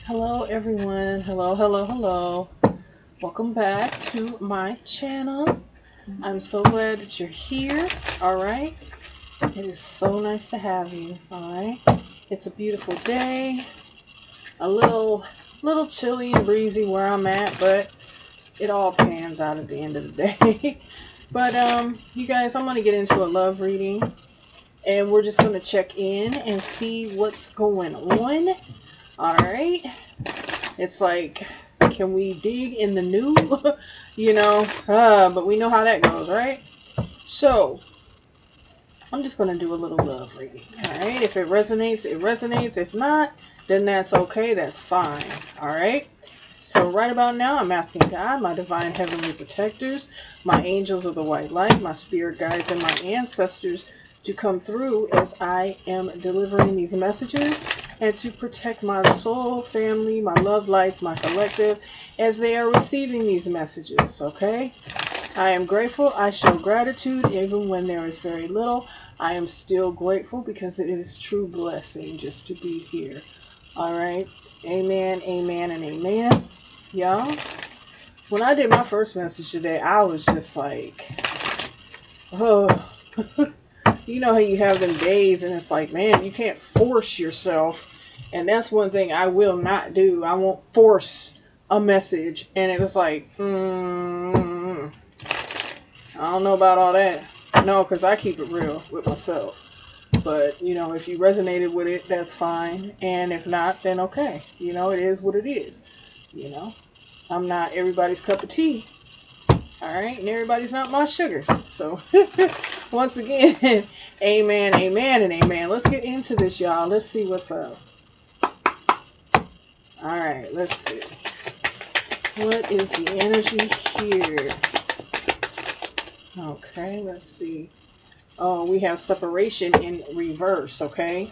Hello everyone. Hello. Welcome back to my channel. I'm so glad that you're here. All right. It is so nice to have you. All right. It's a beautiful day. A little chilly and breezy where I'm at, but it all pans out at the end of the day. But you guys, I'm going to get into a love reading and we're just going to check in and see what's going on. All right. It's like, can we dig in the new? But we know how that goes, right? So, I'm just going to do a little love reading. All right. If it resonates, it resonates. If not, then that's okay. That's fine. All right. So, right about now, I'm asking God, my divine heavenly protectors, my angels of the white light, my spirit guides, and my ancestors to come through as I am delivering these messages and to protect my soul, family, my love lights, my collective as they are receiving these messages, okay? I am grateful. I show gratitude even when there is very little. I am still grateful because it is true blessing just to be here. All right. Amen, amen, and amen. Y'all, when I did my first message today, I was just like, oh, you know how you have them days and it's like, man, you can't force yourself. And that's one thing I will not do. I won't force a message. And it was like, I don't know about all that. No, because I keep it real with myself. But, if you resonated with it, that's fine. And if not, then okay. It is what it is. You know, I'm not everybody's cup of tea. All right. And everybody's not my sugar. So, once again, amen, amen, and amen. Let's get into this, y'all. Let's see what's up. All right. Let's see. What is the energy here? Okay. Let's see. Oh, we have separation in reverse, okay?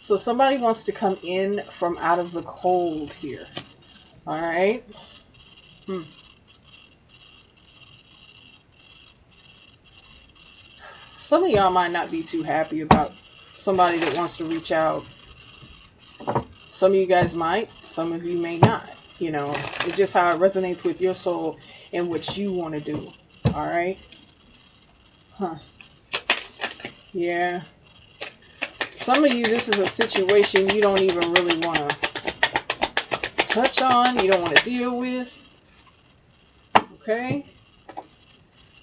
So somebody wants to come in from out of the cold here. All right? Hmm. Some of y'all might not be too happy about somebody that wants to reach out. Some of you guys might. Some of you may not. It's just how it resonates with your soul and what you want to do. All right? Huh. Yeah. Some of you, this is a situation you don't even really want to touch on. You don't want to deal with. Okay?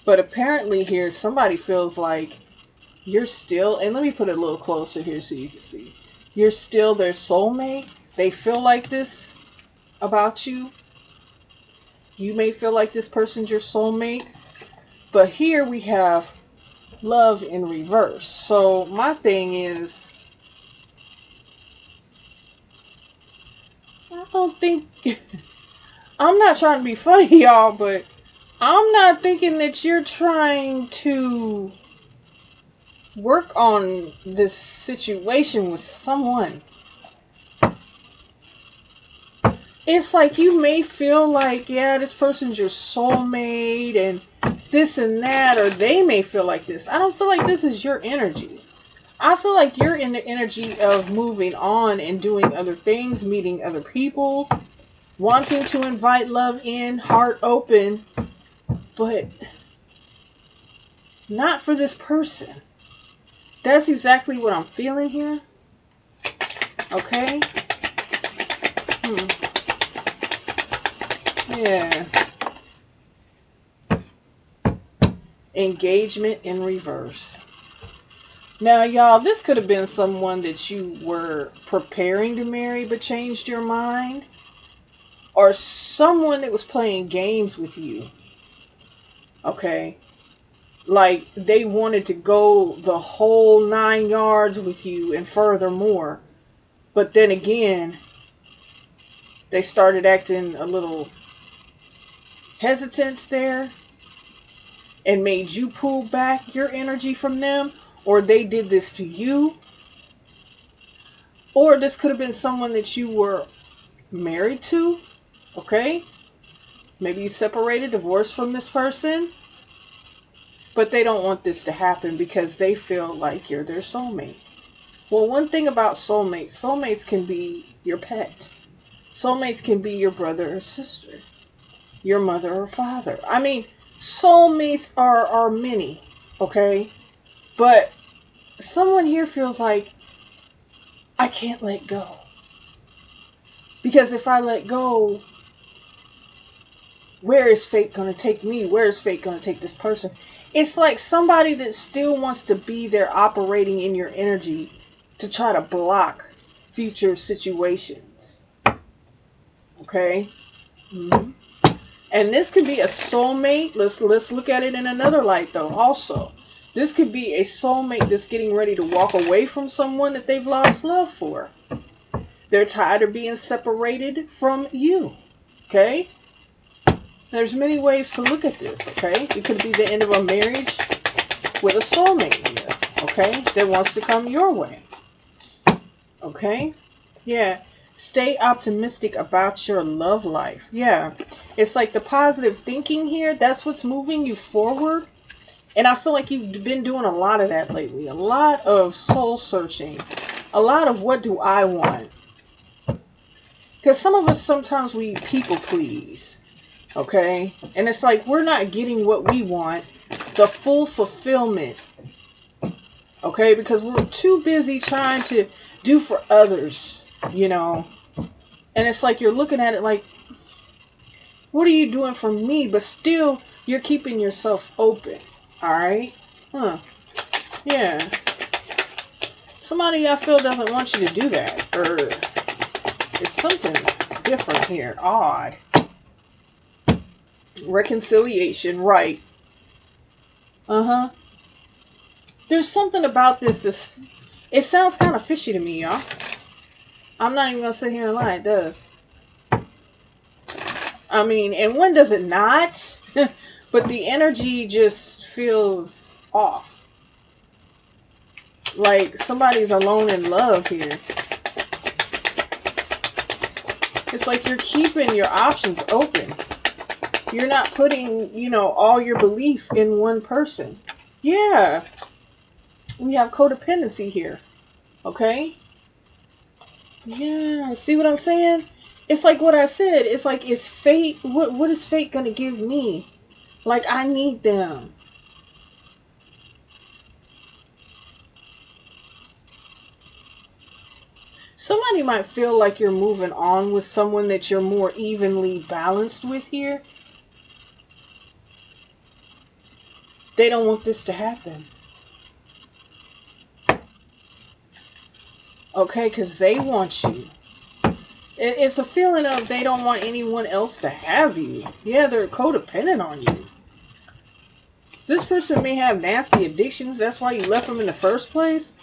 But apparently here, somebody feels like you're still, and let me put it a little closer here so you can see. You're still their soulmate. They feel like this about you. You may feel like this person's your soulmate. But here we have love in reverse. So my thing is, I don't think, I'm not trying to be funny, y'all, but I'm not thinking that you're trying to work on this situation with someone. It's like you may feel like, yeah, this person's your soulmate and this and that, or they may feel like this. I don't feel like this is your energy. I feel like you're in the energy of moving on and doing other things, meeting other people, wanting to invite love in, heart open, but not for this person. That's exactly what I'm feeling here. Okay? Yeah. Engagement in reverse. Now, y'all, this could have been someone that you were preparing to marry but changed your mind. Or someone that was playing games with you. Okay? Like they wanted to go the whole 9 yards with you and furthermore. But then again, they started acting a little hesitant there and made you pull back your energy from them. Or they did this to you. Or this could have been someone that you were married to. Okay? Maybe you separated, divorced from this person. But they don't want this to happen because they feel like you're their soulmate. Well, one thing about soulmates can be your pet. Soulmates can be your brother or sister, your mother or father. I mean, soulmates are many, okay? But someone here feels like, I can't let go. Because if I let go, where is fate going to take me? Where is fate going to take this person? It's like somebody that still wants to be there operating in your energy to try to block future situations. Okay? Mm-hmm. And this could be a soulmate. Let's look at it in another light though also. This could be a soulmate that's getting ready to walk away from someone that they've lost love for. They're tired of being separated from you. Okay? There's many ways to look at this, okay? It could be the end of a marriage with a soulmate here, okay? That wants to come your way. Okay? Yeah. Stay optimistic about your love life. Yeah. It's like the positive thinking here, that's what's moving you forward. And I feel like you've been doing a lot of that lately. A lot of soul searching. A lot of what do I want? Because some of us, sometimes we people please. Okay? And it's like we're not getting what we want. The full fulfillment. Okay? Because we're too busy trying to do for others. You know? And it's like you're looking at it like, what are you doing for me? But still, you're keeping yourself open. Alright? Huh. Yeah. Somebody I feel doesn't want you to do that. Or it's something different here. Odd. Reconciliation. Right. Uh-huh. There's something about this. It sounds kind of fishy to me, y'all. I'm not even going to sit here and lie. It does. I mean, and when does it not? But the energy just feels off. Like somebody's alone in love here. It's like you're keeping your options open. You're not putting, you know, all your belief in one person. Yeah. We have codependency here. Okay? Yeah. See what I'm saying? It's like what I said. It's like, is fate, what is fate going to give me? Like, I need them. Somebody might feel like you're moving on with someone that you're more evenly balanced with here. They don't want this to happen. Okay, because they want you. It's a feeling of they don't want anyone else to have you. Yeah, they're codependent on you. This person may have nasty addictions. That's why you left them in the first place.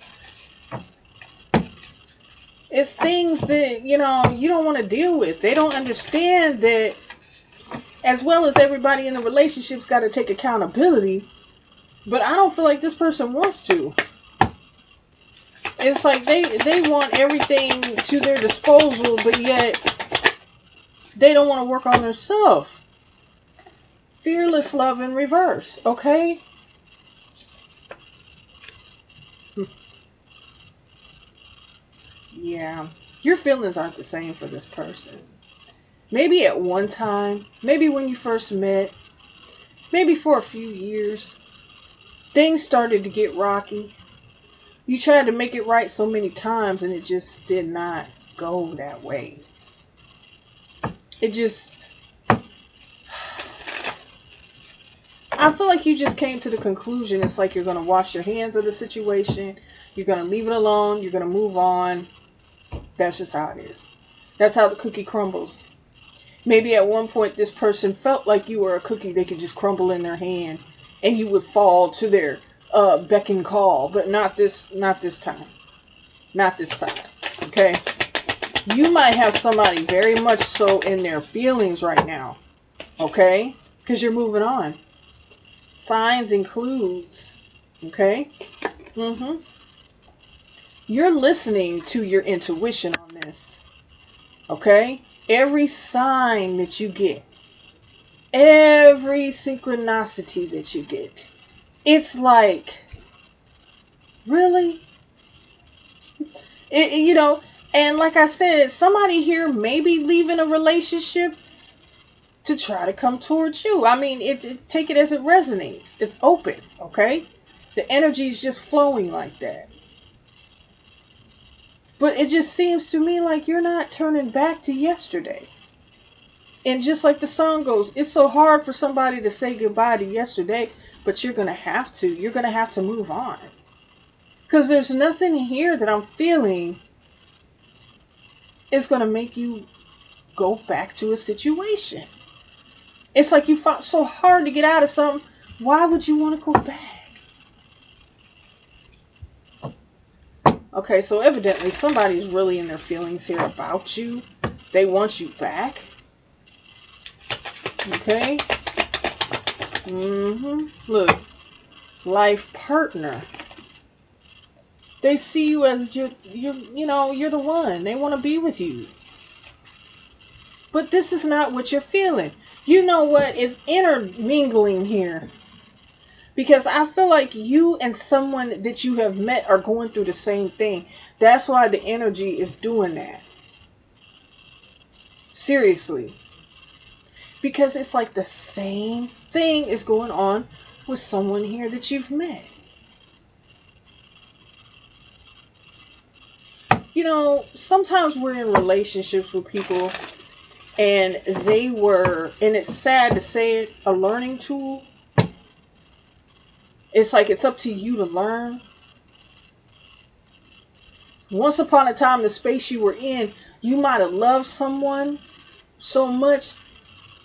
It's things that, you know, you don't want to deal with. They don't understand that as well as everybody in the relationship's got to take accountability. But I don't feel like this person wants to. It's like they want everything to their disposal, but yet they don't want to work on themselves. Fearless love in reverse, okay? Yeah. Your feelings aren't the same for this person. Maybe at one time, maybe when you first met, maybe for a few years, things started to get rocky. You tried to make it right so many times and it just did not go that way. It just... I feel like you just came to the conclusion it's like you're going to wash your hands of the situation. You're going to leave it alone. You're going to move on. That's just how it is. That's how the cookie crumbles. Maybe at one point this person felt like you were a cookie they could just crumble in their hand and you would fall to their beck and call, but not this time. Not this time. Okay? You might have somebody very much so in their feelings right now. Okay? Because you're moving on. Signs includes, okay? You're listening to your intuition on this. Okay? Every sign that you get, every synchronicity that you get, it's like, really? You know, And like I said, somebody here may be leaving a relationship to try to come towards you. I mean, take it as it resonates. It's open, okay? The energy is just flowing like that. But it just seems to me like you're not turning back to yesterday. And just like the song goes, it's so hard for somebody to say goodbye to yesterday, but you're going to have to. You're going to have to move on. Because there's nothing here that I'm feeling is going to make you go back to a situation. It's like you fought so hard to get out of something. Why would you want to go back? Okay, so evidently somebody's really in their feelings here about you. They want you back. Okay. Look. Life partner. They see you as you're the one. They want to be with you. But this is not what you're feeling. You know what is intermingling here? Because I feel like you and someone that you have met are going through the same thing. That's why the energy is doing that. Seriously. Because it's like the same thing is going on with someone here that you've met. You know, sometimes we're in relationships with people and and it's sad to say it, a learning tool. It's like it's up to you to learn. Once upon a time, the space you were in, you might have loved someone so much,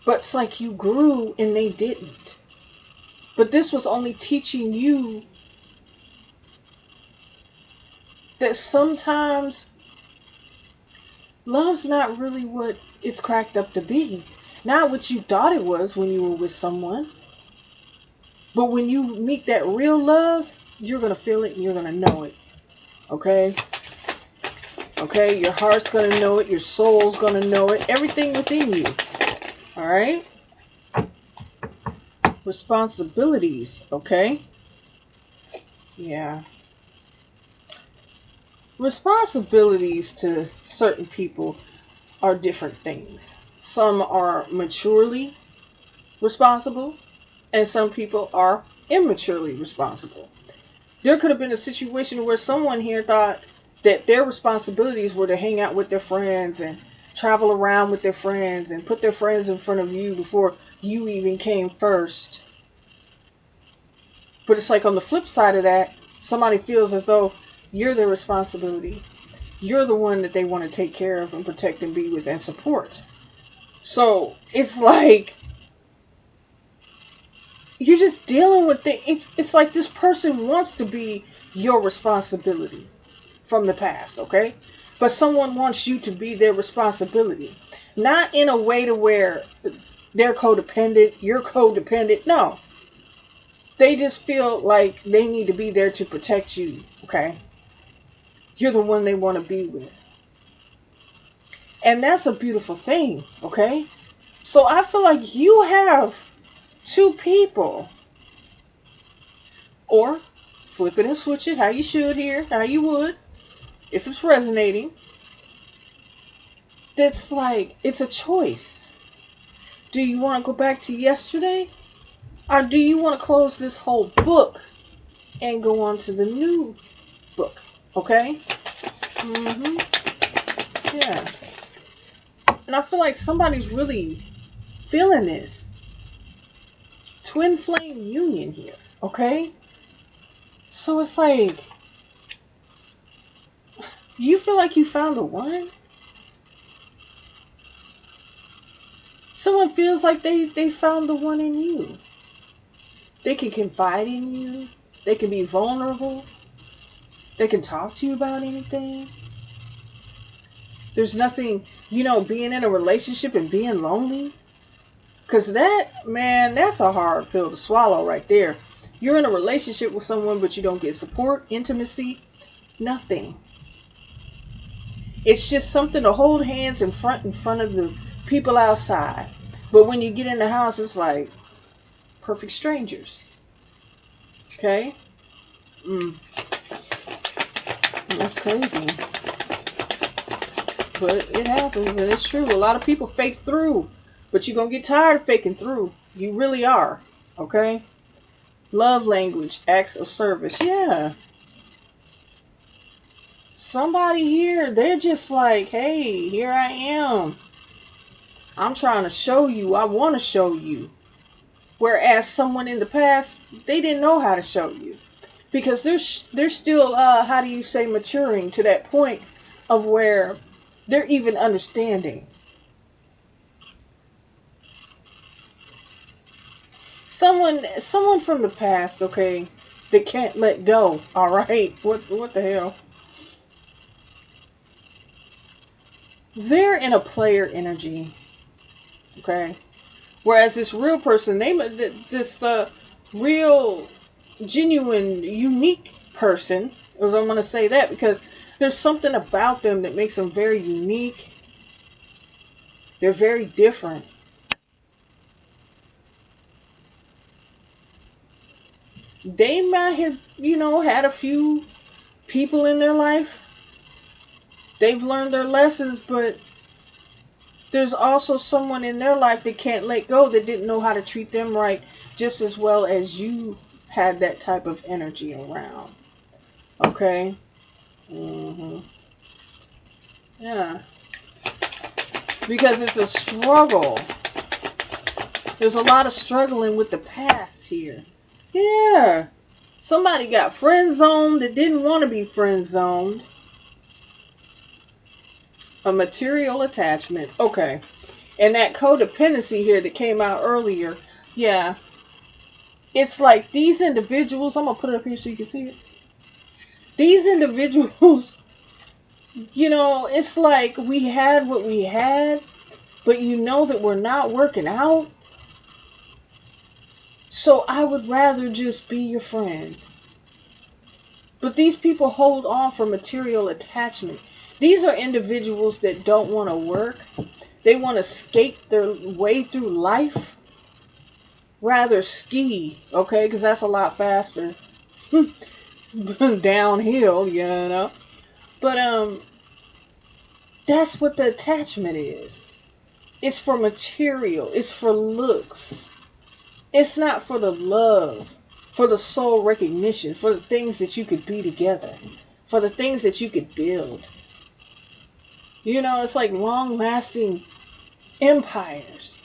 but it's like you grew and they didn't. But this was only teaching you that sometimes love's not really what it's cracked up to be. Not what you thought it was when you were with someone. But when you meet that real love, you're going to feel it and you're going to know it. Okay? Okay? Your heart's going to know it. Your soul's going to know it. Everything within you. Alright? Responsibilities. Okay? Yeah. Responsibilities to certain people are different things. Some are maturely responsible, and some people are immaturely responsible. There could have been a situation where someone here thought that their responsibilities were to hang out with their friends and travel around with their friends and put their friends in front of you before you even came first. But it's like on the flip side of that, somebody feels as though you're their responsibility. You're the one that they want to take care of and protect and be with and support. So it's like you're just dealing with it's like this person wants to be your responsibility from the past, okay? But someone wants you to be their responsibility. Not in a way to where they're codependent, you're codependent. No. They just feel like they need to be there to protect you, okay? You're the one they want to be with. And that's a beautiful thing, okay? So I feel like you have two people, or flip it and switch it how you should here, how you would, if it's resonating. That's like, it's a choice. Do you want to go back to yesterday? Or do you want to close this whole book and go on to the new book? Okay? Yeah. And I feel like somebody's really feeling this. Twin flame union here. Okay? So it's like, you feel like you found the one? Someone feels like they found the one in you. They can confide in you. They can be vulnerable. They can talk to you about anything. There's nothing, being in a relationship and being lonely. Because that's a hard pill to swallow right there. You're in a relationship with someone, but you don't get support, intimacy, nothing. It's just something to hold hands in front of the people outside. But when you get in the house, it's like perfect strangers. Okay? That's crazy. But it happens, and it's true. A lot of people fake through, but you're going to get tired of faking through. You really are. Okay? Love language, acts of service. Yeah. Somebody here, they're just like, hey, here I am. I'm trying to show you. I want to show you. Whereas someone in the past, they didn't know how to show you. Because they're still, how do you say, maturing to that point of where they're even understanding. Someone from the past, okay, that can't let go. All right, what the hell? They're in a player energy, okay. Whereas this real person, this real, genuine, unique person, as I'm gonna say that because there's something about them that makes them very unique. They're very different. They might have, had a few people in their life. They've learned their lessons, but there's also someone in their life that can't let go, that didn't know how to treat them right, just as well as you had that type of energy around. Okay? Yeah. Because it's a struggle. There's a lot of struggling with the past here. Yeah. Somebody got friend zoned that didn't want to be friend zoned. A material attachment. Okay. And that codependency here that came out earlier. Yeah. It's like these individuals, I'm going to put it up here so you can see it. These individuals, it's like we had what we had, but you know that we're not working out. So I would rather just be your friend. But these people hold on for material attachment. These are individuals that don't want to work. They want to skate their way through life. Rather ski, okay? Because that's a lot faster. Downhill. But that's what the attachment is. It's for material. It's for looks. It's not for the love, for the soul recognition, for the things that you could be together, for the things that you could build. It's like long-lasting empires.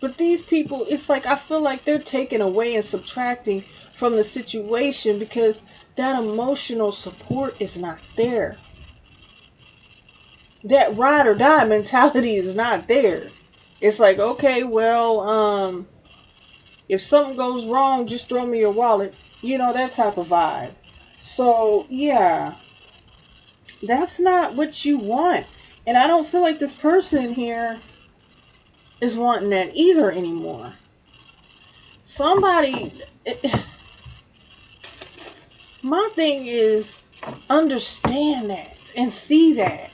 But these people, it's like I feel like they're taking away and subtracting from the situation because that emotional support is not there. That ride or die mentality is not there. It's like, okay, well, if something goes wrong, just throw me your wallet. That type of vibe. So, yeah, that's not what you want. And I don't feel like this person here is wanting that either anymore. My thing is understand that and see that.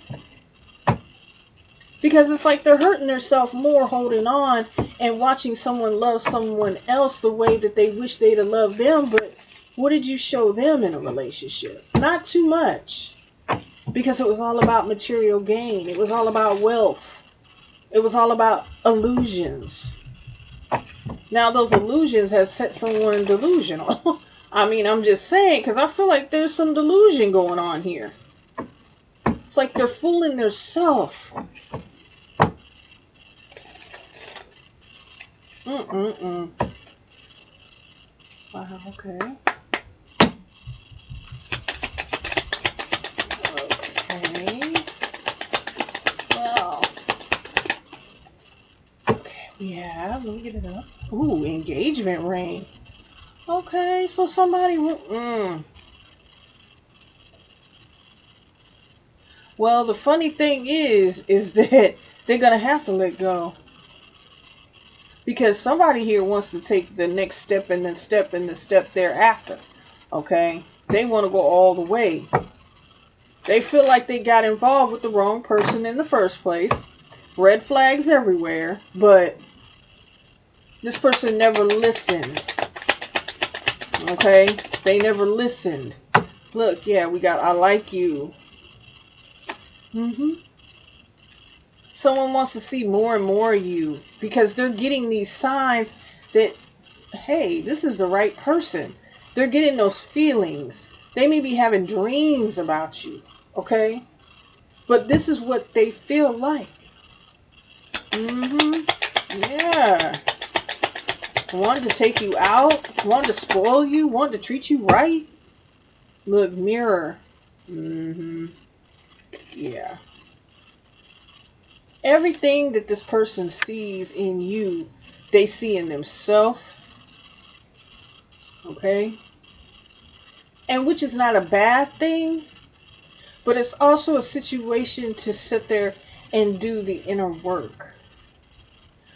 Because it's like they're hurting themselves more holding on and watching someone love someone else the way that they wish they'd have loved them. But what did you show them in a relationship? Not too much. Because it was all about material gain. It was all about wealth. It was all about illusions. Now those illusions have set someone delusional. I mean, I'm just saying, because I feel like there's some delusion going on here. It's like they're fooling themselves. Wow, okay. Okay. Well. Okay, we have, let me get it up. Ooh, engagement ring. Okay, so somebody Well, the funny thing is that they're going to have to let go. Because somebody here wants to take the next step and the step and the step thereafter. Okay? They want to go all the way. They feel like they got involved with the wrong person in the first place. Red flags everywhere. But this person never listened. Okay? They never listened. Look, yeah, we got I like you. Mm-hmm. Someone wants to see more and more of you because they're getting these signs that, hey, this is the right person. They're getting those feelings. They may be having dreams about you, okay? But this is what they feel like. Mm-hmm. Yeah. Wanted to take you out, wanted to spoil you, wanted to treat you right. Look, mirror. Mm-hmm. Yeah. Everything that this person sees in you, they see in themselves. Okay? And which is not a bad thing, but it's also a situation to sit there and do the inner work.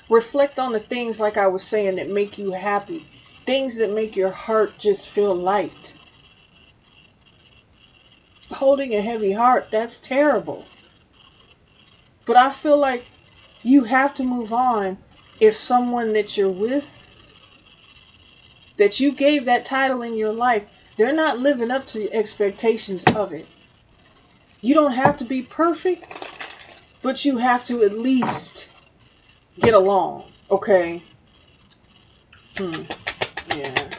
Reflect on the things, like I was saying, that make you happy. Things that make your heart just feel light. Holding a heavy heart, that's terrible. But I feel like you have to move on if someone that you're with, that you gave that title in your life, they're not living up to the expectations of it. You don't have to be perfect, but you have to at least get along, okay? Yeah.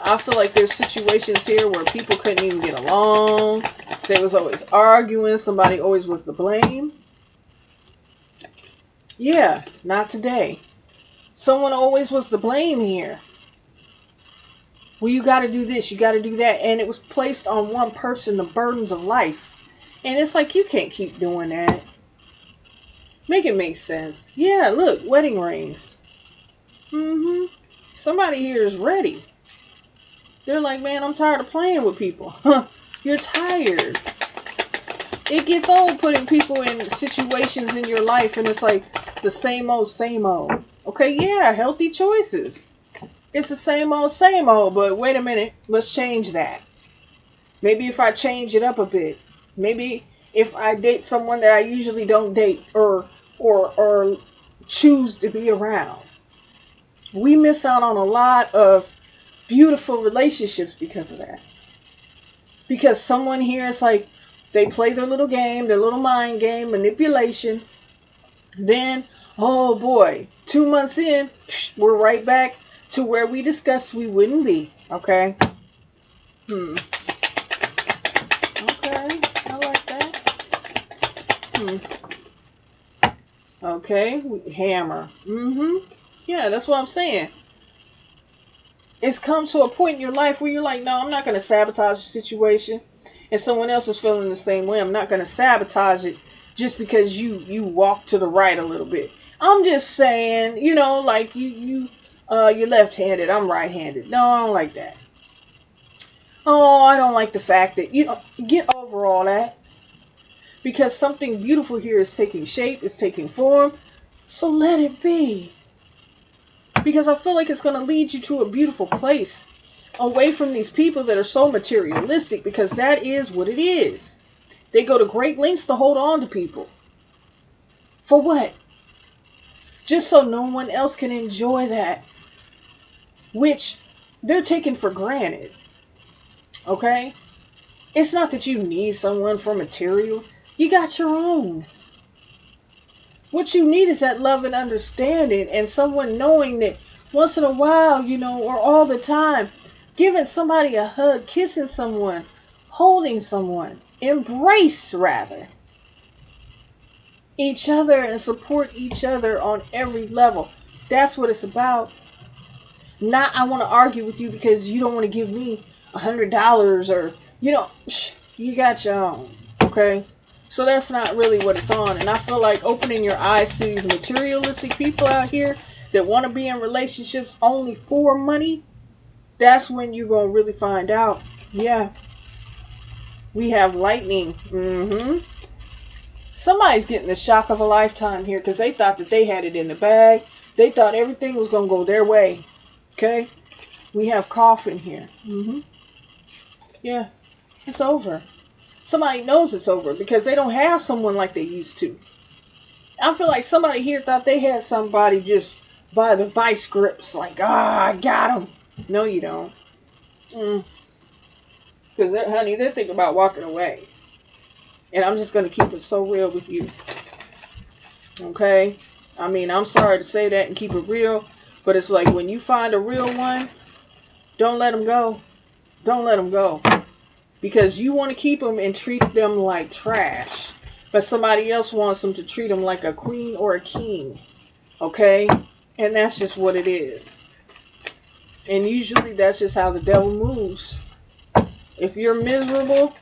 I feel like there's situations here where people couldn't even get along. They was always arguing. Somebody always was to blame. Yeah, not today. Someone always was to blame here. Well, you got to do this, you got to do that. And it was placed on one person, the burdens of life. And it's like, you can't keep doing that. Make it make sense. Yeah, look, wedding rings. Mm-hmm. Somebody here is ready. They're like, man, I'm tired of playing with people. You're tired. It gets old putting people in situations in your life and it's like the same old, same old. Okay, yeah, healthy choices. It's the same old, but wait a minute, let's change that. Maybe if I change it up a bit. Maybe if I date someone that I usually don't date or choose to be around. We miss out on a lot of beautiful relationships because of that. Because someone here is like, they play their little game, their little mind game, manipulation. Then, oh boy, 2 months in, we're right back to where we discussed we wouldn't be. Okay? Okay, I like that. Okay, hammer. Yeah, that's what I'm saying. It's come to a point in your life where you're like, no, I'm not going to sabotage the situation. And someone else is feeling the same way. I'm not going to sabotage it just because you walk to the right a little bit. I'm just saying, like you're left-handed, I'm right-handed. No, I don't like that. Oh, I don't like the fact that, get over all that. Because something beautiful here is taking shape, is taking form. So let it be. Because I feel like it's going to lead you to a beautiful place. Away from these people that are so materialistic. Because that is what it is. They go to great lengths to hold on to people. For what? Just so no one else can enjoy that. Which they're taking for granted. Okay? It's not that you need someone for material. You got your own. What you need is that love and understanding and someone knowing that once in a while, or all the time, giving somebody a hug, kissing someone, holding someone, embrace rather each other and support each other on every level. That's what it's about. Not I want to argue with you because you don't want to give me $100 or, you got your own. Okay? So that's not really what it's on. And I feel like opening your eyes to these materialistic people out here that want to be in relationships only for money, that's when you're going to really find out. Yeah, we have lightning. Somebody's getting the shock of a lifetime here because they thought that they had it in the bag. They thought everything was going to go their way. Okay? We have coffin here. Yeah, it's over. Somebody knows it's over because they don't have someone like they used to. I feel like somebody here thought they had somebody just by the vice grips, like, I got him. No, you don't. Because, honey, they're thinking about walking away. And I'm just going to keep it so real with you. Okay? I mean, I'm sorry to say that and keep it real, but it's like when you find a real one, don't let them go. Don't let them go. Because you want to keep them and treat them like trash. But somebody else wants them to treat them like a queen or a king. Okay? And that's just what it is. And usually that's just how the devil moves. If you're miserable,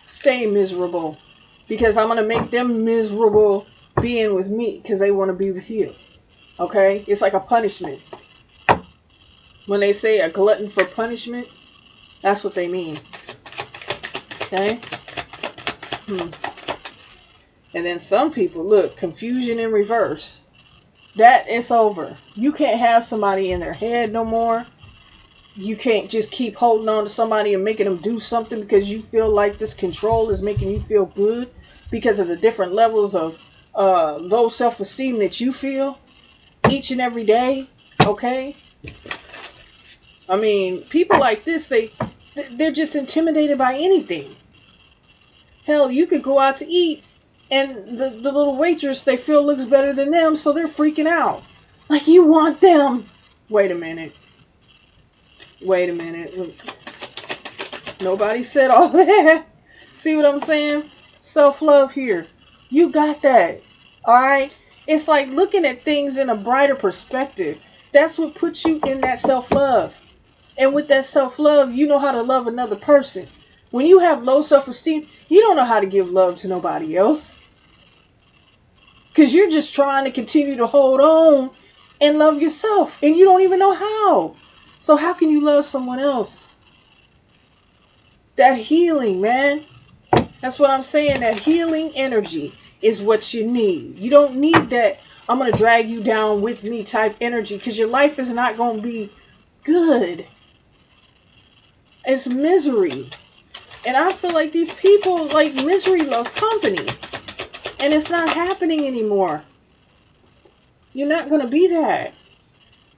stay miserable. Because I'm going to make them miserable being with me. Because they want to be with you. Okay? It's like a punishment. When they say a glutton for punishment, that's what they mean. Okay? And then some people, look, confusion in reverse. That is over. You can't have somebody in their head no more. You can't just keep holding on to somebody and making them do something because you feel like this control is making you feel good because of the different levels of low self-esteem that you feel each and every day. Okay? I mean, people like this, they're just intimidated by anything. Hell, you could go out to eat and the little waitress they feel looks better than them, so they're freaking out. Like, you want them. Wait a minute. Nobody said all that. See what I'm saying? Self-love here. You got that. Alright? It's like looking at things in a brighter perspective. That's what puts you in that self-love. And with that self-love, you know how to love another person. When you have low self-esteem, you don't know how to give love to nobody else. Because you're just trying to continue to hold on and love yourself. And you don't even know how. So how can you love someone else? That healing, man. That's what I'm saying. That healing energy is what you need. You don't need that I'm going to drag you down with me type energy. Because your life is not going to be good. It's misery. And I feel like these people, like, misery loves company. And it's not happening anymore. You're not going to be that.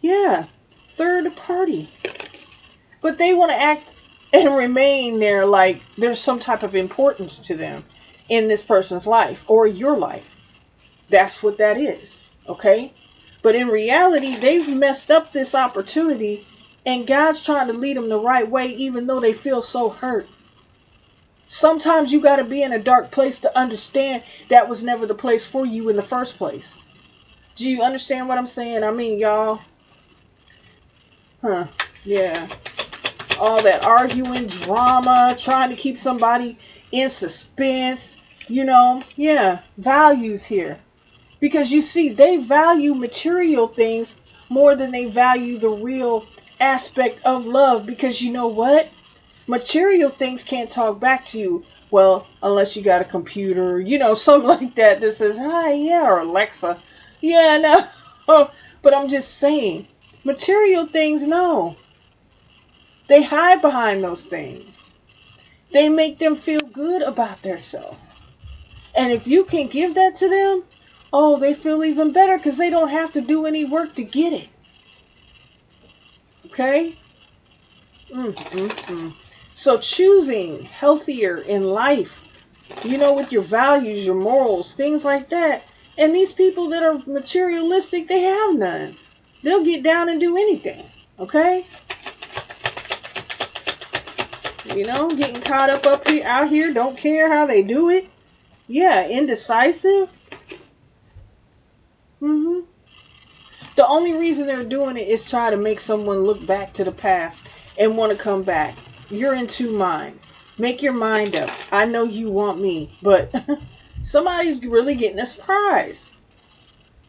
Yeah. Third party. But they want to act and remain there like there's some type of importance to them in this person's life or your life. That's what that is. Okay? But in reality, they've messed up this opportunity and God's trying to lead them the right way even though they feel so hurt. Sometimes you got to be in a dark place to understand that was never the place for you in the first place. Do you understand what I'm saying? I mean, y'all. Yeah. All that arguing, drama, trying to keep somebody in suspense. You know, yeah. Values here. Because you see, they value material things more than they value the real aspect of love. Because you know what? Material things can't talk back to you. Well, unless you got a computer, you know, something like that that says, hi, yeah, or Alexa. Yeah, no. But I'm just saying, material things, no. They hide behind those things. They make them feel good about themselves. And if you can give that to them, oh, they feel even better because they don't have to do any work to get it. Okay? So choosing healthier in life, you know, with your values, your morals, things like that. And these people that are materialistic, they have none. They'll get down and do anything. Okay? You know, getting caught up here, out here, don't care how they do it. Yeah, indecisive. The only reason they're doing it is try to make someone look back to the past and want to come back. You're in two minds. Make your mind up. I know you want me, but somebody's really getting a surprise.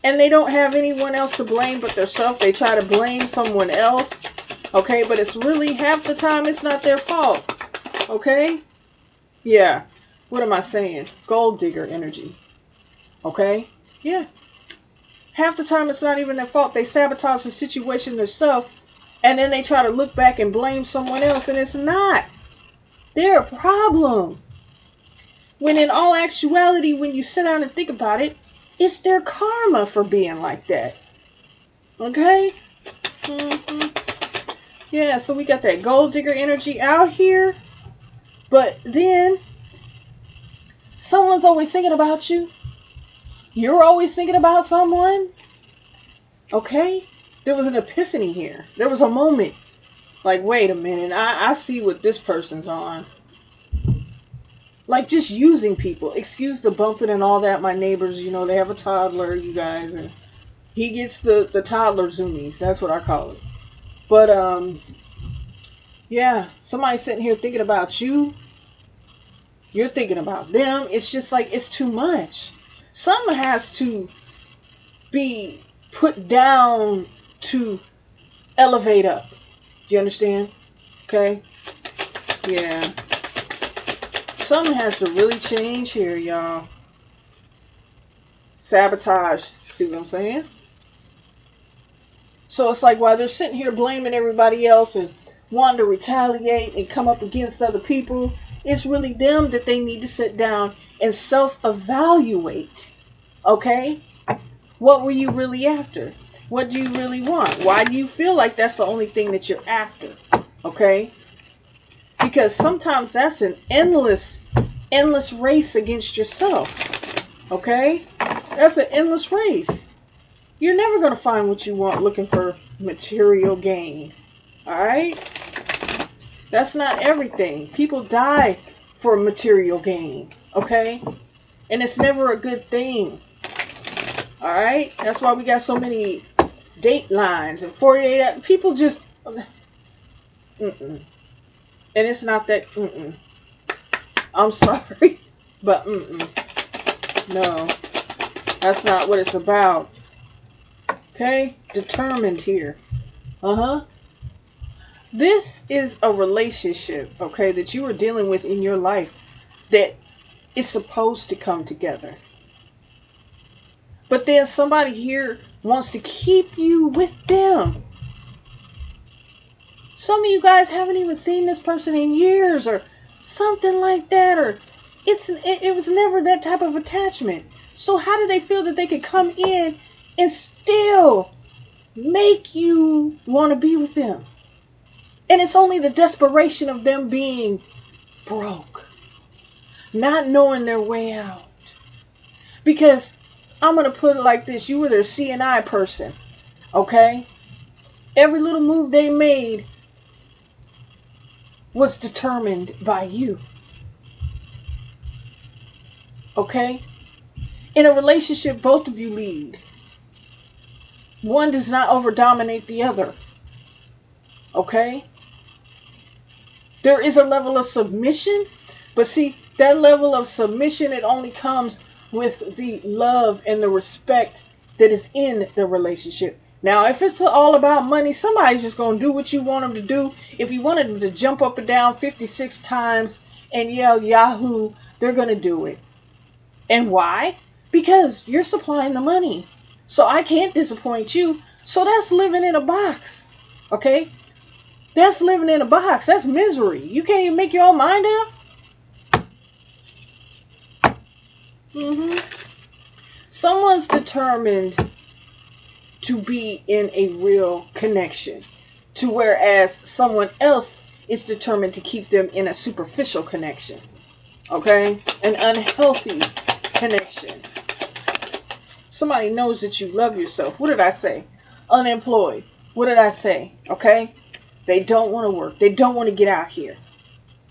And they don't have anyone else to blame but themselves. They try to blame someone else. Okay, but it's really half the time it's not their fault. Okay? Yeah. What am I saying? Gold digger energy. Okay? Yeah. Half the time it's not even their fault. They sabotage the situation themselves. And then they try to look back and blame someone else. And it's not. They're a problem. When in all actuality, when you sit down and think about it, it's their karma for being like that. Okay? Yeah, so we got that gold digger energy out here. But then, Someone's always thinking about you. You're always thinking about someone. Okay? There was an epiphany here. There was a moment. Like, wait a minute. I see what this person's on. Like, just using people. Excuse the bumping and all that. My neighbors, you know, they have a toddler, you guys. And he gets the toddler zoomies. That's what I call it. But, yeah. Somebody sitting here thinking about you. You're thinking about them. It's just like, it's too much. Something has to be put down to elevate up. Do you understand? Okay? Yeah. Something has to really change here, y'all. Sabotage. See what I'm saying? So it's like while they're sitting here blaming everybody else and wanting to retaliate and come up against other people, it's really them that they need to sit down and self-evaluate. Okay? What were you really after? What do you really want? Why do you feel like that's the only thing that you're after? Okay? Because sometimes that's an endless race against yourself. Okay? That's an endless race. You're never going to find what you want looking for material gain. Alright? That's not everything. People die for material gain. Okay? And it's never a good thing. Alright? That's why we got so many datelines and 48 hours. People just... And it's not that... I'm sorry. But no. That's not what it's about. Okay? Determined here. This is a relationship, okay, that you are dealing with in your life that is supposed to come together. But then somebody here wants to keep you with them. Some of you guys haven't even seen this person in years or something like that, or it was never that type of attachment. So how do they feel that they could come in and still make you want to be with them? And it's only the desperation of them being broke, not knowing their way out. Because I'm going to put it like this. You were their C&I person. Okay? Every little move they made was determined by you. Okay? In a relationship, both of you lead. One does not over-dominate the other. Okay? There is a level of submission. But see, that level of submission, it only comes with the love and the respect that is in the relationship. Now, if it's all about money, somebody's just going to do what you want them to do. If you wanted them to jump up and down 56 times and yell Yahoo, they're going to do it. And why? Because you're supplying the money. So I can't disappoint you. So that's living in a box. Okay? That's living in a box. That's misery. You can't even make your own mind up. Someone's determined to be in a real connection, to whereas someone else is determined to keep them in a superficial connection. Okay? An unhealthy connection. Somebody knows that you love yourself. What did I say? Unemployed. What did I say? Okay? They don't want to work. They don't want to get out here.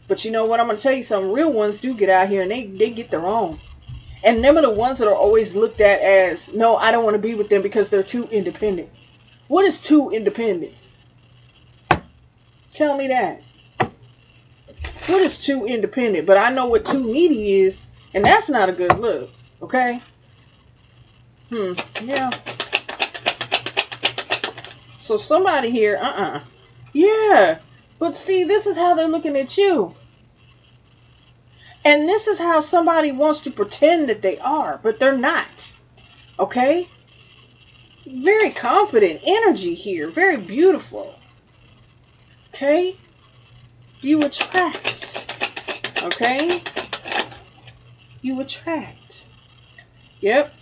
But you know what? I'm going to tell you something. Real ones do get out here and they get their own. And them are the ones that are always looked at as, no, I don't want to be with them because they're too independent. What is too independent? Tell me that. What is too independent? But I know what too needy is, and that's not a good look. Okay? Yeah. So somebody here, yeah. But see, this is how they're looking at you. And this is how somebody wants to pretend that they are, but they're not. Okay? Very confident energy here. Very beautiful. Okay? You attract. Okay? You attract. Yep.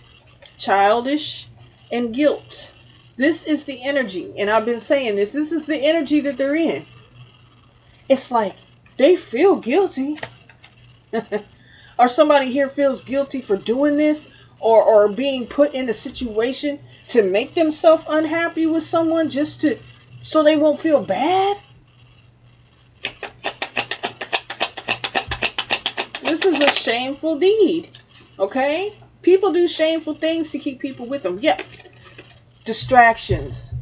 Childish and guilt. This is the energy. And I've been saying this. This is the energy that they're in. It's like they feel guilty. Or somebody here feels guilty for doing this, or being put in a situation to make themselves unhappy with someone just to so they won't feel bad? This is a shameful deed. Okay? People do shameful things to keep people with them. Yeah. Distractions.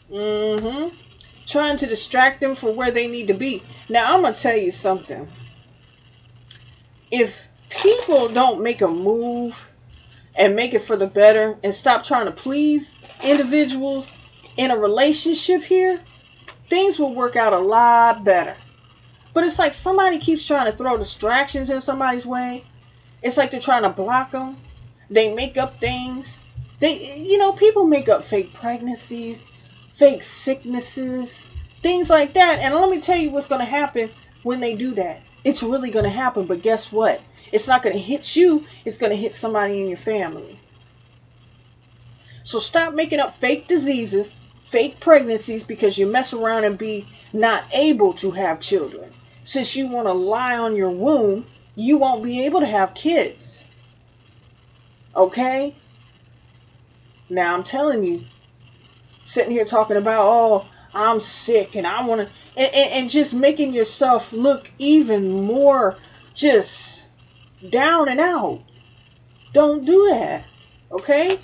Trying to distract them from where they need to be. Now, I'm going to tell you something. If people don't make a move and make it for the better and stop trying to please individuals in a relationship here, things will work out a lot better. But it's like somebody keeps trying to throw distractions in somebody's way. It's like they're trying to block them. They make up things. People make up fake pregnancies, fake sicknesses, things like that. And let me tell you what's going to happen when they do that. It's really going to happen. But guess what? It's not going to hit you. It's going to hit somebody in your family. So stop making up fake diseases, fake pregnancies, because you mess around and be not able to have children. Since you want to lie on your womb, you won't be able to have kids. Okay? Now I'm telling you, sitting here talking about, oh, I'm sick and I want to, and just making yourself look even more just down and out. Don't do that. Okay?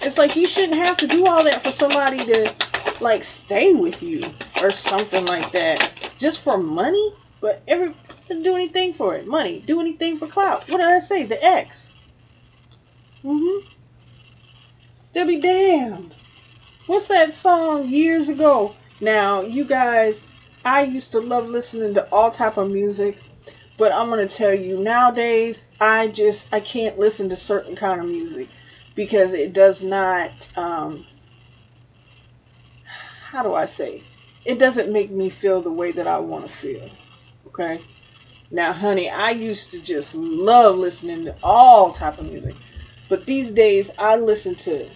It's like you shouldn't have to do all that for somebody to like stay with you or something like that. Just for money? But do anything for it. Money. Do anything for clout. What did I say? The X. They'll be damned. What's that song years ago? Now, you guys, I used to love listening to all type of music. But I'm going to tell you, nowadays, I can't listen to certain kind of music. Because it does not, how do I say? It doesn't make me feel the way that I want to feel. Okay? Now, honey, I used to just love listening to all type of music. But these days, I listen to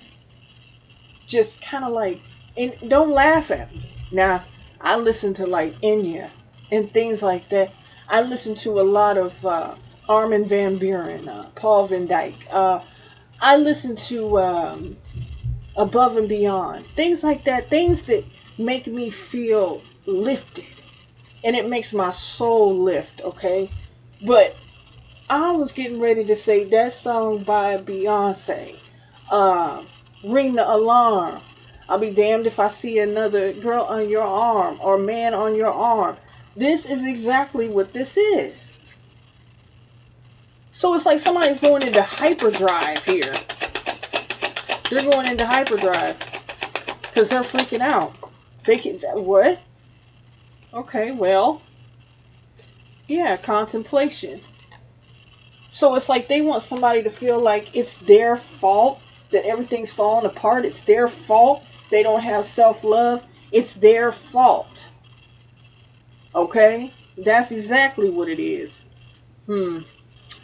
just kind of like, and don't laugh at me. Now, I listen to like Enya and things like that. I listen to a lot of Armin van Buuren, Paul van Dyk. I listen to Above and Beyond. Things like that. Things that make me feel lifted. And it makes my soul lift, okay? But I was getting ready to say that song by Beyonce, Ring the Alarm. I'll be damned if I see another girl on your arm or man on your arm. This is exactly what this is. So it's like somebody's going into hyperdrive here. They're going into hyperdrive because they're freaking out. What? Okay, well, yeah, contemplation. So it's like they want somebody to feel like it's their fault that everything's falling apart. It's their fault they don't have self-love. It's their fault. Okay? That's exactly what it is.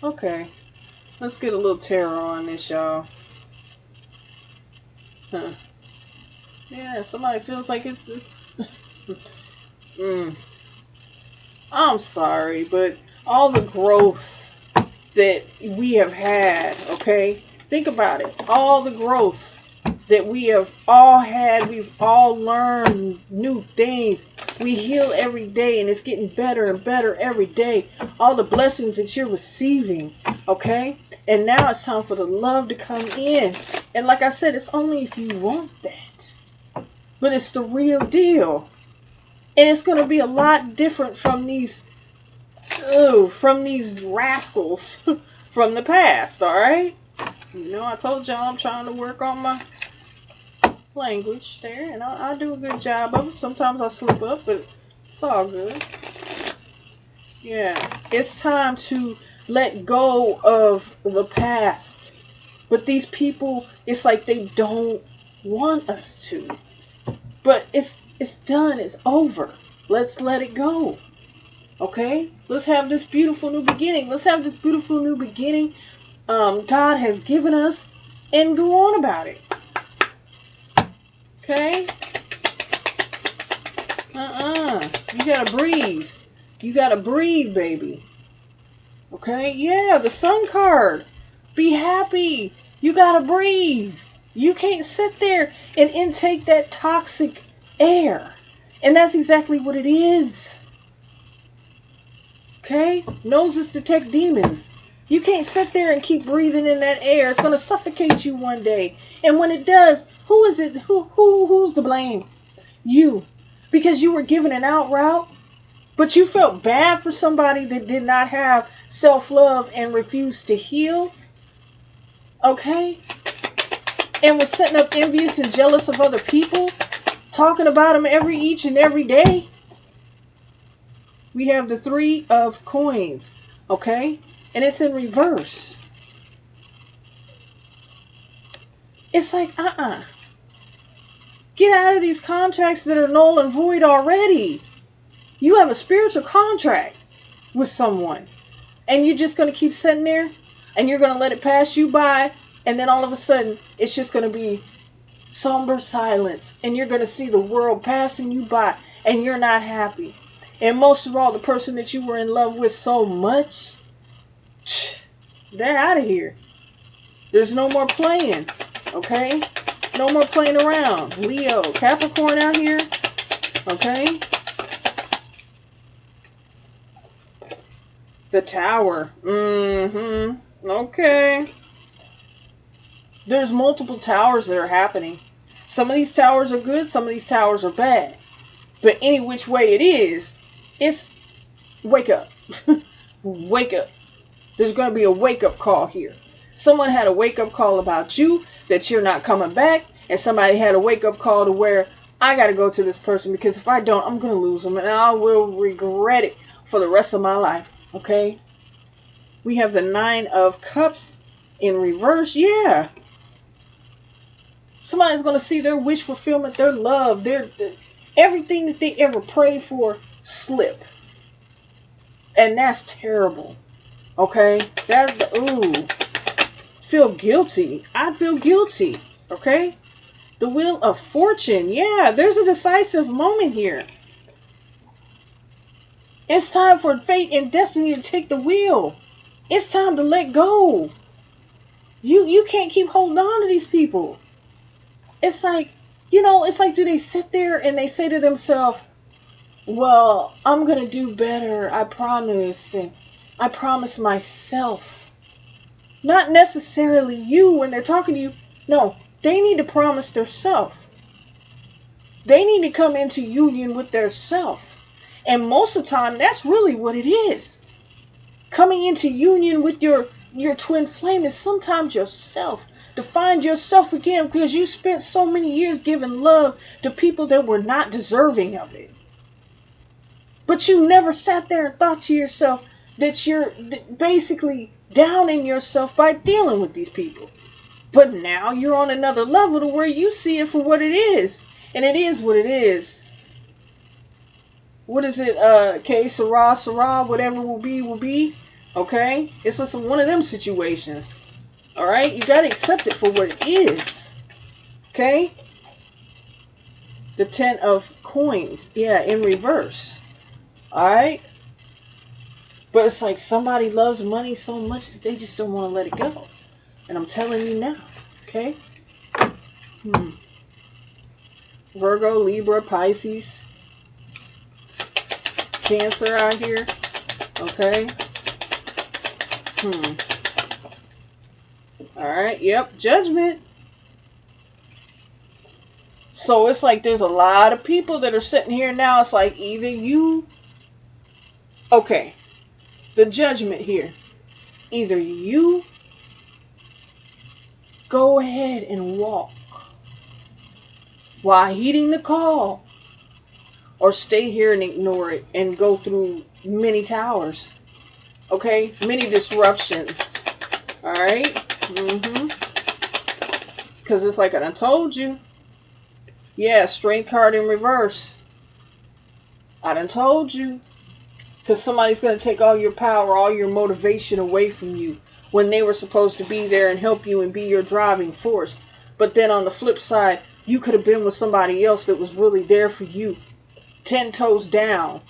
Okay. Let's get a little tarot on this, y'all. Yeah, somebody feels like it's this. I'm sorry, but all the growth that we have had, okay? Think about it. All the growth that we have all had, we've all learned new things. We heal every day, and it's getting better and better every day. All the blessings that you're receiving, okay? And now it's time for the love to come in. And like I said, it's only if you want that. But it's the real deal. And it's going to be a lot different from these rascals from the past, alright? You know, I told y'all I'm trying to work on my language there, and I do a good job of it. Sometimes I slip up, but it's all good. Yeah, it's time to let go of the past. But these people, it's like they don't want us to. But it's done. It's over. Let's let it go. Okay? Let's have this beautiful new beginning. Let's have this beautiful new beginning God has given us and go on about it. Okay? You gotta breathe. You gotta breathe, baby. Okay, yeah, the sun card. Be happy. You gotta breathe. You can't sit there and intake that toxic air. And that's exactly what it is. Okay? Noses detect demons. You can't sit there and keep breathing in that air. It's gonna suffocate you one day. And when it does, who is it? Who's to blame? You. Because you were given an out route, but you felt bad for somebody that did not have self-love and refused to heal. Okay? And was setting up envious and jealous of other people, talking about them each and every day. We have the 3 of coins, okay? And it's in reverse. It's like, get out of these contracts that are null and void already. You have a spiritual contract with someone, and you're just going to keep sitting there, and you're going to let it pass you by, and then all of a sudden, it's just going to be somber silence, and you're going to see the world passing you by, and you're not happy. And most of all, the person that you were in love with so much, they're out of here. There's no more playing, okay? No more playing around. Leo, Capricorn out here, okay? The Tower. Okay. There's multiple towers that are happening. Some of these towers are good, some of these towers are bad. But any which way it is, it's wake up. Wake up. There's going to be a wake-up call here. Someone had a wake-up call about you, that you're not coming back, and somebody had a wake-up call to where I got to go to this person, because if I don't, I'm going to lose them, and I will regret it for the rest of my life. Okay? We have the 9 of Cups in reverse. Yeah. Somebody's going to see their wish fulfillment, their love, their everything that they ever prayed for slip. And that's terrible. Okay? Feel guilty. I feel guilty. Okay? The Wheel of Fortune. Yeah, there's a decisive moment here. It's time for fate and destiny to take the wheel. It's time to let go. You can't keep holding on to these people. It's like, it's like, do they sit there and they say to themselves, well, I'm going to do better. I promise. And I promise myself. Not necessarily you when they're talking to you. No, they need to promise their self. They need to come into union with their self. And most of the time, that's really what it is. Coming into union with your twin flame is sometimes yourself. To find yourself again, because you spent so many years giving love to people that were not deserving of it. But you never sat there and thought to yourself that you're basically downing yourself by dealing with these people. But now you're on another level to where you see it for what it is. And it is what it is. What is it? Sarah, whatever will be. Okay? It's just one of them situations. Alright? You gotta accept it for what it is. Okay? The 10 of Coins. Yeah, in reverse. Alright? But it's like somebody loves money so much that they just don't want to let it go. And I'm telling you now. Okay? Virgo, Libra, Pisces. Cancer out here. Okay? Alright, yep. Judgment. So it's like there's a lot of people that are sitting here now. It's like either you... Okay. The judgment here. Either you go ahead and walk while heeding the call, or stay here and ignore it and go through many towers. Okay? Many disruptions. Alright? Because it's like I done told you. Yeah, Strength card in reverse. I done told you. Because somebody's going to take all your power, all your motivation away from you when they were supposed to be there and help you and be your driving force. But then on the flip side, you could have been with somebody else that was really there for you. 10 toes down.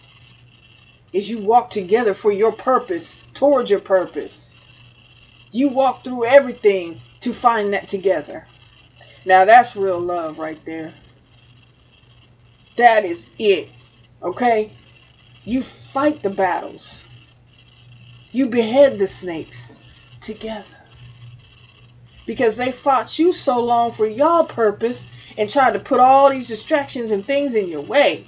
is you walk together for your purpose, towards your purpose. You walk through everything to find that together. Now that's real love right there. That is it. Okay? You fight the battles. You behead the snakes together. Because they fought you so long for your purpose and tried to put all these distractions and things in your way.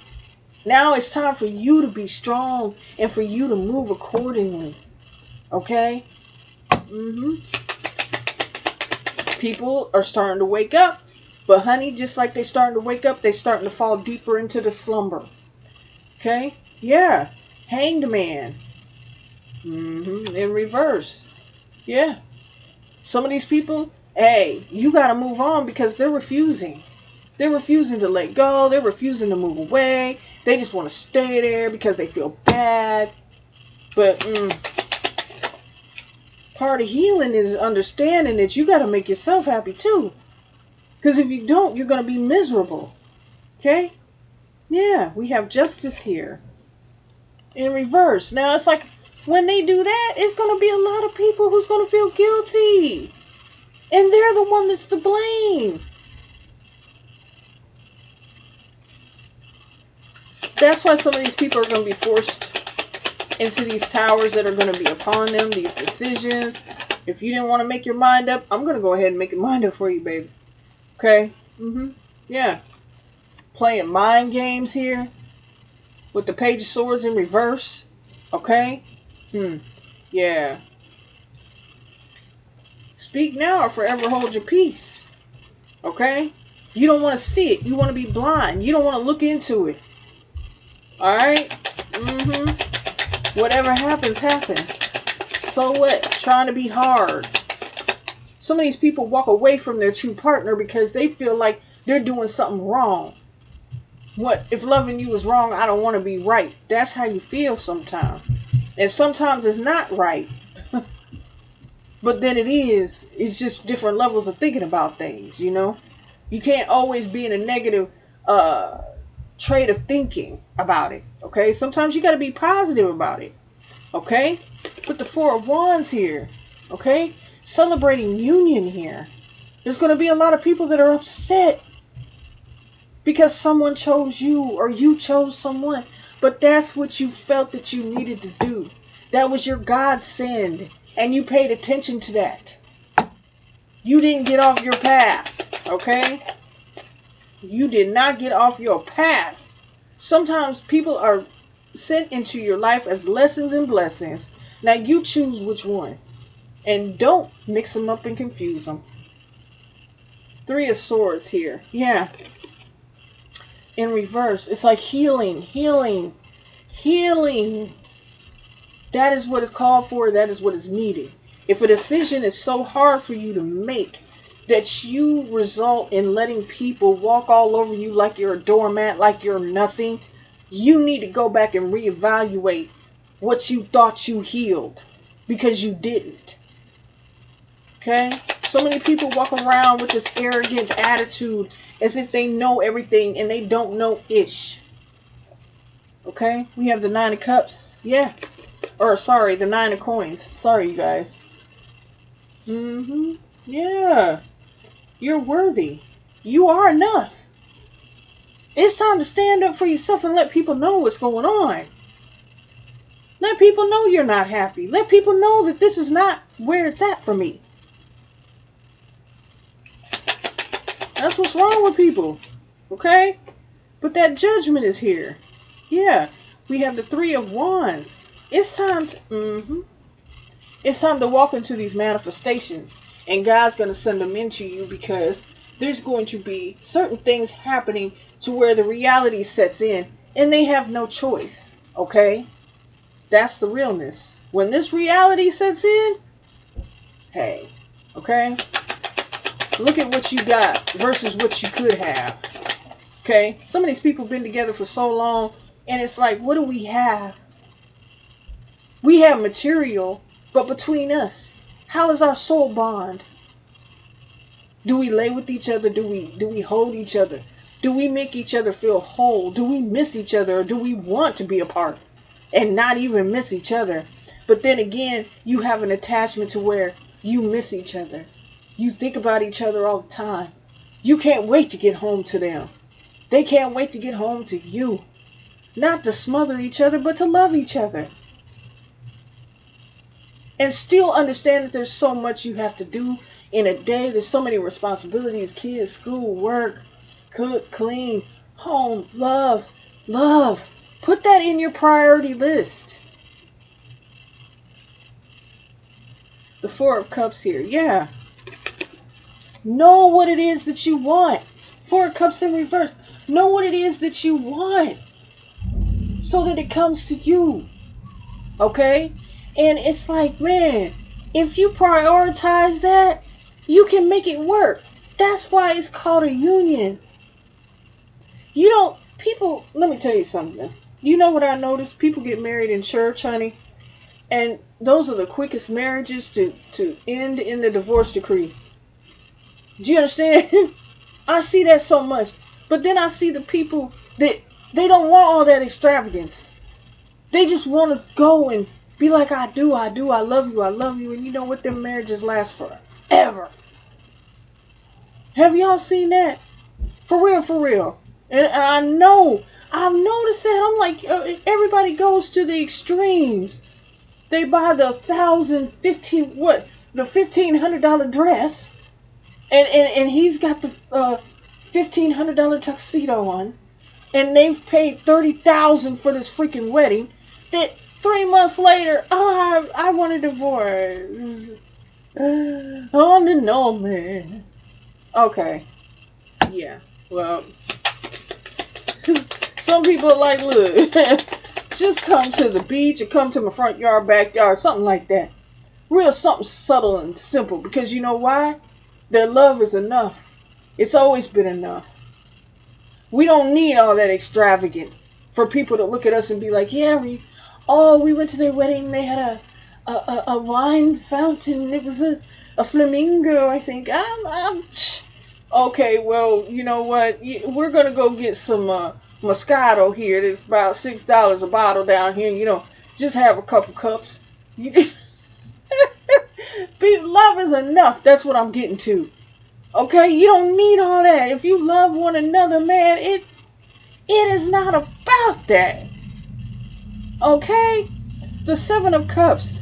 Now it's time for you to be strong and for you to move accordingly. Okay? People are starting to wake up. But honey, just like they're starting to wake up, they're starting to fall deeper into the slumber. Okay? Yeah. Hanged man. In reverse. Yeah. Some of these people, hey, you got to move on because they're refusing. They're refusing to let go. They're refusing to move away. They just want to stay there because they feel bad. But part of healing is understanding that you got to make yourself happy too. Because if you don't, you're going to be miserable. Okay? Yeah, we have justice here. In reverse. Now, it's like when they do that, it's going to be a lot of people who's going to feel guilty. And they're the one that's to blame. That's why some of these people are going to be forced into these towers that are going to be upon them, these decisions. If you didn't want to make your mind up, I'm going to go ahead and make your mind up for you, baby. Okay? Yeah. Playing mind games here with the Page of Swords in reverse. Okay? Yeah. Speak now or forever hold your peace. Okay? You don't want to see it. You want to be blind. You don't want to look into it. Alright? Whatever happens, happens. So what? Trying to be hard. Some of these people walk away from their true partner because they feel like they're doing something wrong. What? If loving you is wrong, I don't want to be right. That's how you feel sometimes. And sometimes it's not right. But then it is. It's just different levels of thinking about things, you know? You can't always be in a negative trait of thinking about it, okay? Sometimes you got to be positive about it, okay? Put the Four of Wands here, okay? Celebrating union here. There's going to be a lot of people that are upset because someone chose you or you chose someone. But that's what you felt that you needed to do. That was your godsend. And you paid attention to that. You didn't get off your path. Okay? You did not get off your path. Sometimes people are sent into your life as lessons and blessings. Now you choose which one. And don't mix them up and confuse them. Three of Swords here. Yeah. In reverse. It's like healing. Healing. Healing. That is what is called for. That is what is needed. If a decision is so hard for you to make that you result in letting people walk all over you like you're a doormat, like you're nothing, you need to go back and reevaluate what you thought you healed because you didn't. Okay? So many people walk around with this arrogant attitude as if they know everything and they don't know ish. Okay? We have the Nine of Cups. Yeah. Or, sorry, the Nine of Coins. Sorry, you guys. Yeah. You're worthy. You are enough. It's time to stand up for yourself and let people know what's going on. Let people know you're not happy. Let people know that this is not where it's at for me. That's what's wrong with people. Okay? But that judgment is here. Yeah. We have the Three of Wands. It's time to, it's time to walk into these manifestations. And God's going to send them into you because there's going to be certain things happening to where the reality sets in. And they have no choice. Okay? That's the realness. When this reality sets in, hey, okay? Look at what you got versus what you could have. Okay? Some of these people have been together for so long. And it's like, what do we have? We have material, but between us, how is our soul bond? Do we lay with each other? Do we hold each other? Do we make each other feel whole? Do we miss each other or do we want to be apart? and not even miss each other. But then again, you have an attachment to where you miss each other. You think about each other all the time. You can't wait to get home to them. They can't wait to get home to you. Not to smother each other, but to love each other. And still understand that there's so much you have to do in a day. There's so many responsibilities, kids, school, work, cook, clean, home, love, love. Put that in your priority list. The Four of Cups here. Yeah. Know what it is that you want. Four of Cups in reverse. Know what it is that you want, so that it comes to you. Okay? And it's like, man, if you prioritize that, you can make it work. That's why it's called a union. You don't, people, let me tell you something. You know what I noticed? People get married in church, honey. And those are the quickest marriages to end in the divorce decree. Do you understand? I see that so much. But then I see the people that they don't want all that extravagance. They just want to go and be like, I do, I love you, I love you. And you know what? Their marriages last forever. Have y'all seen that? For real, for real. And I know, I've noticed that. I'm like, everybody goes to the extremes. They buy the $1,500 dress. And he's got the $1,500 tuxedo on. And they've paid $30,000 for this freaking wedding. That 3 months later, oh, I want a divorce. I want to know, man. Okay. Yeah. Well, some people are like, look, just come to the beach or come to my front yard, backyard, something like that. Real something subtle and simple. Because you know why? Their love is enough. It's always been enough. We don't need all that extravagant for people to look at us and be like, yeah, we went to their wedding. They had a wine fountain. It was a flamingo, I think. Okay, well, you know what? We're going to go get some Moscato here. It's about $6 a bottle down here. You know, just have a couple cups. Love is enough. That's what I'm getting to. Okay, you don't need all that. If you love one another, man, it is not about that. Okay? The Seven of Cups.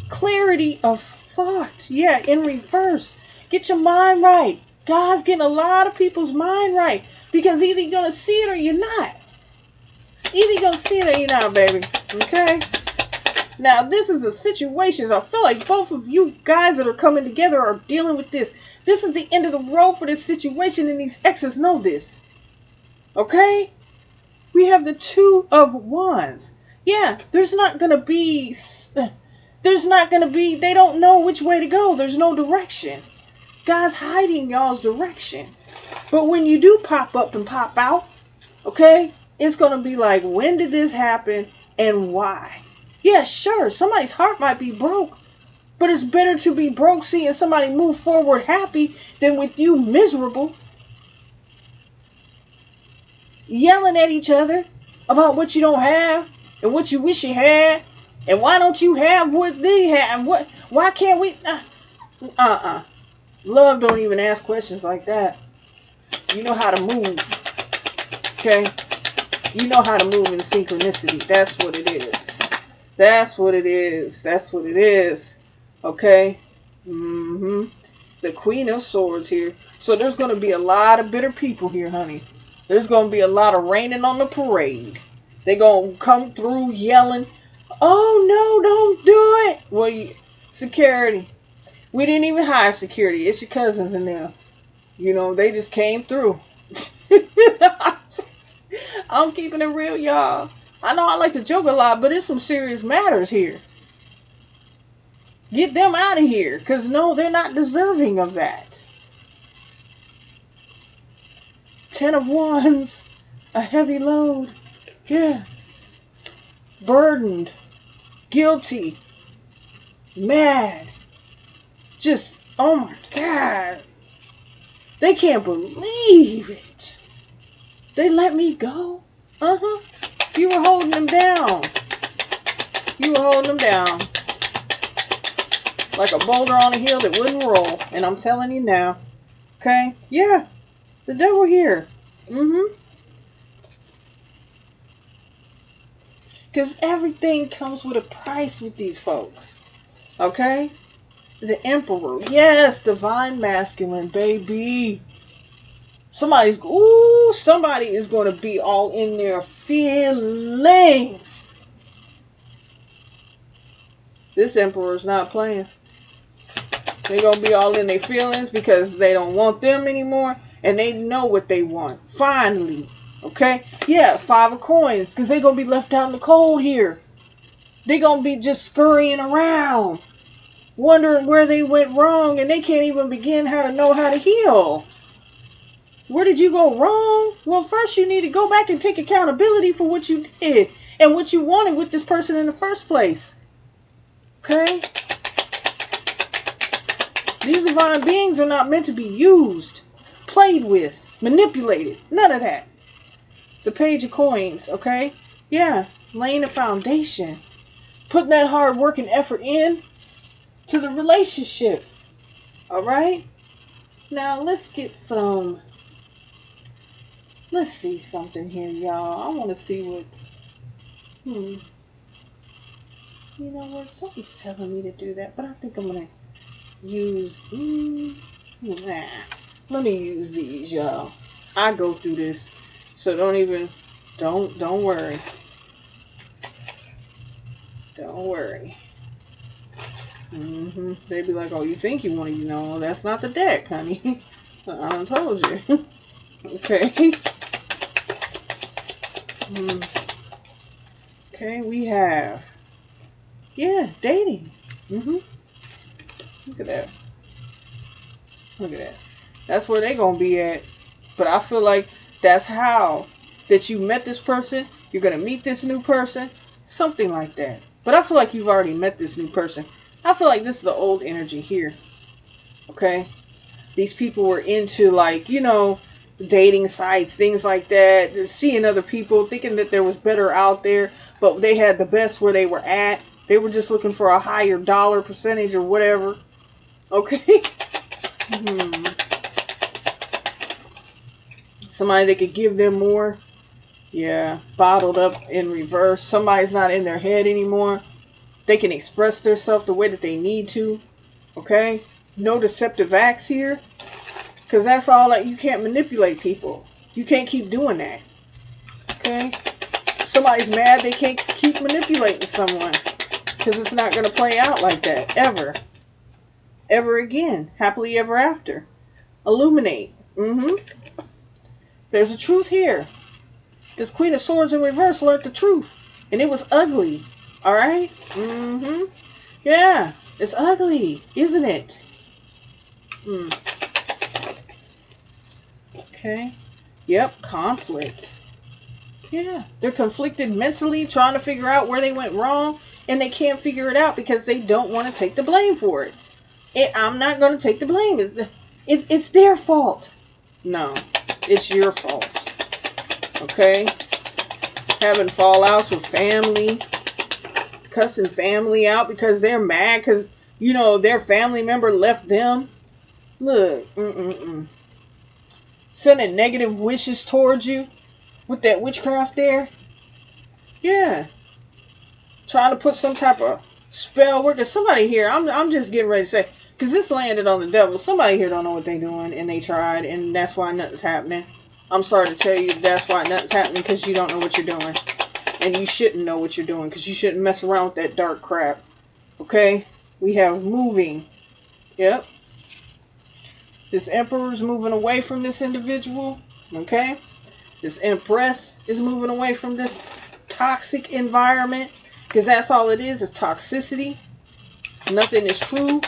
Clarity of thought. Yeah, in reverse. Get your mind right. God's getting a lot of people's mind right. Because either you're going to see it or you're not. Either you're going to see it or you're not, baby. Okay? Now, this is a situation. I feel like both of you guys that are coming together are dealing with this. This is the end of the road for this situation, and these exes know this. Okay? We have the Two of Wands. Yeah, there's not going to be, they don't know which way to go. There's no direction. God's hiding y'all's direction. But when you do pop up and pop out, okay, it's going to be like, when did this happen and why? Yeah, sure, somebody's heart might be broke. But it's better to be broke seeing somebody move forward happy than with you miserable. Yelling at each other about what you don't have and what you wish you had. And why don't you have what they have? Why can't we? Love don't even ask questions like that. You know how to move. Okay? You know how to move in synchronicity. That's what it is. That's what it is. That's what it is. Okay? The Queen of Swords here. So there's going to be a lot of bitter people here, honey. There's going to be a lot of raining on the parade. They're going to come through yelling, oh, no, don't do it. Well, security. We didn't even hire security. It's your cousins in there. You know, they just came through. I'm keeping it real, y'all. I know I like to joke a lot, but it's some serious matters here. Get them out of here. Because, no, they're not deserving of that. Ten of Wands. A heavy load. Yeah. Burdened. Guilty. Mad. Just, oh my God. They can't believe it. They let me go. You were holding them down. You were holding them down like a boulder on a hill that wouldn't roll. And I'm telling you now. Okay? Yeah. The devil here. Mm-hmm. Because everything comes with a price with these folks. Okay? The Emperor. Yes, divine masculine, baby. Somebody is going to be all in their feelings. This Emperor's not playing. They're going to be all in their feelings because they don't want them anymore. And they know what they want. Finally. Okay? Yeah, 5 of coins. Because they're going to be left out in the cold here. They're going to be just scurrying around. Wondering where they went wrong. And they can't even begin how to heal. Where did you go wrong? Well, first you need to go back and take accountability for what you did. And what you wanted with this person in the first place. Okay? These divine beings are not meant to be used, played with, manipulated. None of that. The Page of Coins, okay? Yeah, laying a foundation. Putting that hard work and effort in to the relationship. Alright? Now, let's see something here, y'all. I want to see what... You know what? Something's telling me to do that, but I think I'm going to use... Let me use these, y'all. I go through this, so don't worry. Don't worry. They be like, oh, you think you want to, that's not the deck, honey. I done told you. Okay. Okay, we have, dating. Look at that. Look at that. That's where they gonna be at. But I feel like that's how that you met this person. You're gonna meet this new person. Something like that. But I feel like you've already met this new person. I feel like this is the old energy here. Okay? These people were into dating sites, things like that. Seeing other people, thinking that there was better out there. But they had the best where they were at. They were just looking for a higher dollar percentage or whatever. Okay? Somebody that could give them more. Yeah. Bottled up in reverse. Somebody's not in their head anymore. They can express themselves the way that they need to. Okay? No deceptive acts here. Because that's all that you can't manipulate people. You can't keep doing that. Okay? Somebody's mad, they can't keep manipulating someone. Because it's not going to play out like that. Ever. Ever again. Happily ever after. Illuminate. There's a truth here. This Queen of Swords in reverse learned the truth. And it was ugly. Alright? Yeah. It's ugly. Isn't it? Okay. Yep. Conflict. Yeah. They're conflicted mentally, trying to figure out where they went wrong. And they can't figure it out because they don't want to take the blame for it. I'm not going to take the blame. It's their fault. No. It's your fault. Okay? Having fallouts with family. Cussing family out because they're mad because, their family member left them. Look. Sending negative wishes towards you with that witchcraft there. Yeah. Trying to put some type of spell work. There's somebody here. I'm just getting ready to say, because this landed on the devil. Somebody here don't know what they're doing, and they tried, and that's why nothing's happening. I'm sorry to tell you that's why nothing's happening, because you don't know what you're doing. And you shouldn't know what you're doing, because you shouldn't mess around with that dark crap. Okay? We have moving. Yep. This Emperor's moving away from this individual. Okay? This Empress is moving away from this toxic environment. Because that's all it is toxicity. Nothing is true.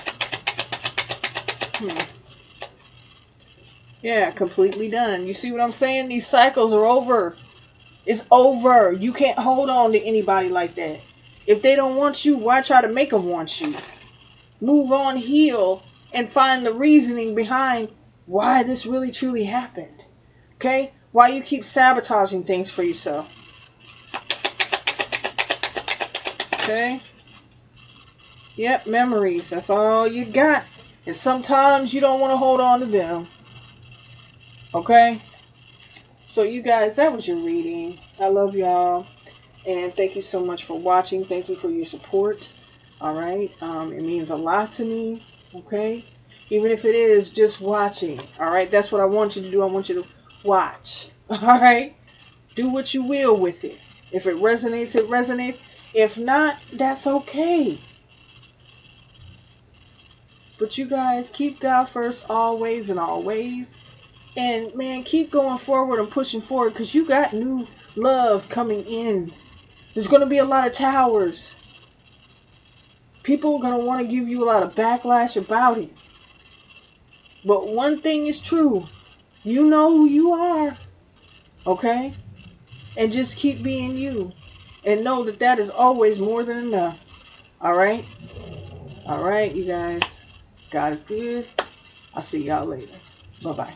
Yeah, completely done. You see what I'm saying? These cycles are over. It's over. You can't hold on to anybody like that. If they don't want you, why try to make them want you? Move on, heal, and find the reasoning behind why this really truly happened. Okay? Why you keep sabotaging things for yourself. Okay? Yep, memories. That's all you got. And sometimes you don't want to hold on to them. Okay? So you guys, that was your reading. I love y'all. And thank you so much for watching. Thank you for your support. All right? It means a lot to me. Okay? Even if it is just watching. All right? That's what I want you to do. I want you to watch. All right? Do what you will with it. If it resonates, it resonates. If not, that's okay. But you guys, keep God first always and always. And man, keep going forward and pushing forward because you got new love coming in. There's going to be a lot of towers. People are going to want to give you a lot of backlash about it. But one thing is true. You know who you are. Okay? And just keep being you. And know that that is always more than enough. Alright? Alright, you guys. God is good. I'll see y'all later. Bye-bye.